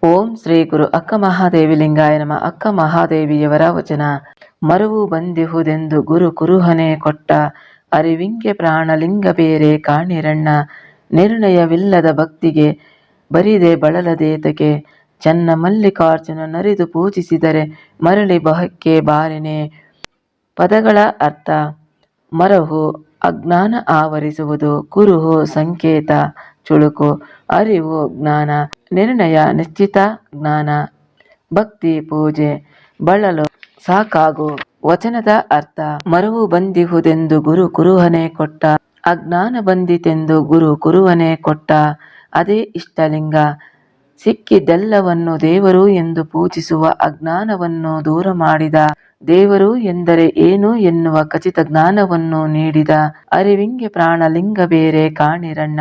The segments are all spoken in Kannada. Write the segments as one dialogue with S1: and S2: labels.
S1: ಓಂ ಶ್ರೀ ಗುರು ಅಕ್ಕ ಮಹಾದೇವಿ ಲಿಂಗಾಯ ನಮ. ಅಕ್ಕ ಮಹಾದೇವಿಯವರ ವಚನ. ಮರವು ಬಂದಿಹುದೆಂದು ಗುರು ಕುರುಹನೆ ಕೊಟ್ಟ, ಅರಿವಿಂಗೆ ಪ್ರಾಣಲಿಂಗ ಬೇರೆ ಕಾಣಿರಣ್ಣ. ನಿರ್ಣಯವಿಲ್ಲದ ಭಕ್ತಿಗೆ ಬರಿದೆ ಬಳಲದೇತಕ್ಕೆ, ಚನ್ನ ಮಲ್ಲಿಕಾರ್ಜುನ ನರಿದು ಪೂಜಿಸಿದರೆ ಮರಳಿ ಬಹಕ್ಕೆ ಬಾರೆನೆ. ಪದಗಳ ಅರ್ಥ: ಮರವು ಅಜ್ಞಾನ ಆವರಿಸುವುದು, ಕುರುಹು ಸಂಕೇತ ಚುಳುಕು, ಅರಿವು ಜ್ಞಾನ, ನಿರ್ಣಯ ನಿಶ್ಚಿತ ಜ್ಞಾನ, ಭಕ್ತಿ ಪೂಜೆ, ಬಳಲು ಸಾಕಾಗು. ವಚನದ ಅರ್ಥ: ಮರವು ಬಂದಿಹುದೆಂದು ಗುರು ಕುರುಹನೆ ಕೊಟ್ಟ, ಅಜ್ಞಾನ ಬಂದಿತೆಂದು ಗುರು ಕುರುಹನೆ ಕೊಟ್ಟ. ಅದೇ ಇಷ್ಟಲಿಂಗ. ಸಿಕ್ಕಿದ್ದೆಲ್ಲವನ್ನು ದೇವರು ಎಂದು ಪೂಜಿಸುವ ಅಜ್ಞಾನವನ್ನು ದೂರ ಮಾಡಿದ. ದೇವರು ಎಂದರೆ ಏನು ಎನ್ನುವ ಖಚಿತ ಜ್ಞಾನವನ್ನು ನೀಡಿದ. ಅರಿವಿಂಗೆ ಪ್ರಾಣಲಿಂಗ ಬೇರೆ ಕಾಣಿರಣ್ಣ.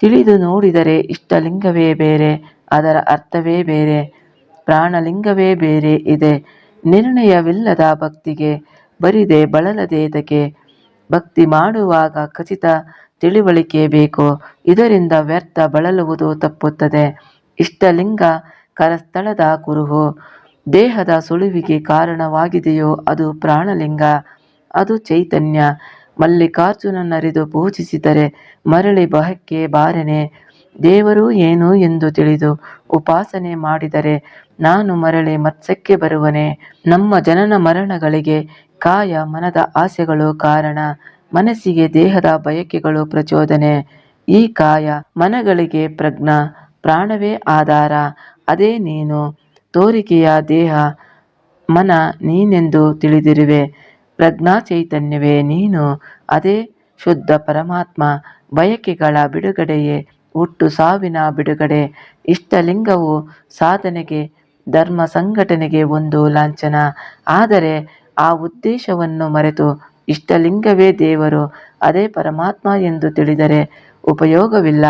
S1: ತಿಳಿದು ನೋಡಿದರೆ ಇಷ್ಟಲಿಂಗವೇ ಬೇರೆ, ಅದರ ಅರ್ಥವೇ ಬೇರೆ, ಪ್ರಾಣಲಿಂಗವೇ ಬೇರೆ ಇದೆ. ನಿರ್ಣಯವಿಲ್ಲದ ಭಕ್ತಿಗೆ ಬರಿದೆ ಬಳಲದೇತಕ್ಕೆ. ಭಕ್ತಿ ಮಾಡುವಾಗ ಖಚಿತ ತಿಳಿವಳಿಕೆ ಬೇಕು, ಇದರಿಂದ ವ್ಯರ್ಥ ಬಳಲುವುದು ತಪ್ಪುತ್ತದೆ. ಇಷ್ಟಲಿಂಗ ಕರಸ್ಥಳದ ಕುರುಹು ದೇಹದ ಸುಳಿವಿಗೆ ಕಾರಣವಾಗಿದೆಯೋ ಅದು ಪ್ರಾಣಲಿಂಗ, ಅದು ಚೈತನ್ಯ. ಮಲ್ಲಿಕಾರ್ಜುನನರಿದು ಪೂಜಿಸಿದರೆ ಮರಳಿ ಬಹಕ್ಕೆ ಬಾರೆನೆ. ದೇವರು ಏನು ಎಂದು ತಿಳಿದು ಉಪಾಸನೆ ಮಾಡಿದರೆ ನಾನು ಮರಳಿ ಮತ್ಸ್ಯಕ್ಕೆ ಬರುವನೆ. ನಮ್ಮ ಜನನ ಮರಣಗಳಿಗೆ ಕಾಯ ಮನದ ಆಸೆಗಳು ಕಾರಣ, ಮನಸ್ಸಿಗೆ ದೇಹದ ಬಯಕೆಗಳು ಪ್ರಚೋದನೆ. ಈ ಕಾಯ ಮನಗಳಿಗೆ ಪ್ರಜ್ಞಾ ಪ್ರಾಣವೇ ಆಧಾರ, ಅದೇ ನೀನು. ತೋರಿಕೆಯ ದೇಹ ಮನ ನೀನೆಂದು ತಿಳಿದಿರುವೆ, ಪ್ರಜ್ಞಾ ಚೈತನ್ಯವೇ ನೀನು, ಅದೇ ಶುದ್ಧ ಪರಮಾತ್ಮ. ಬಯಕೆಗಳ ಬಿಡುಗಡೆಯೇ ಹುಟ್ಟು ಸಾವಿನ ಬಿಡುಗಡೆ. ಇಷ್ಟಲಿಂಗವು ಸಾಧನೆಗೆ ಧರ್ಮ ಸಂಘಟನೆಗೆ ಒಂದು ಲಾಂಛನ. ಆದರೆ ಆ ಉದ್ದೇಶವನ್ನು ಮರೆತು ಇಷ್ಟಲಿಂಗವೇ ದೇವರು, ಅದೇ ಪರಮಾತ್ಮ ಎಂದು ತಿಳಿದರೆ ಉಪಯೋಗವಿಲ್ಲ.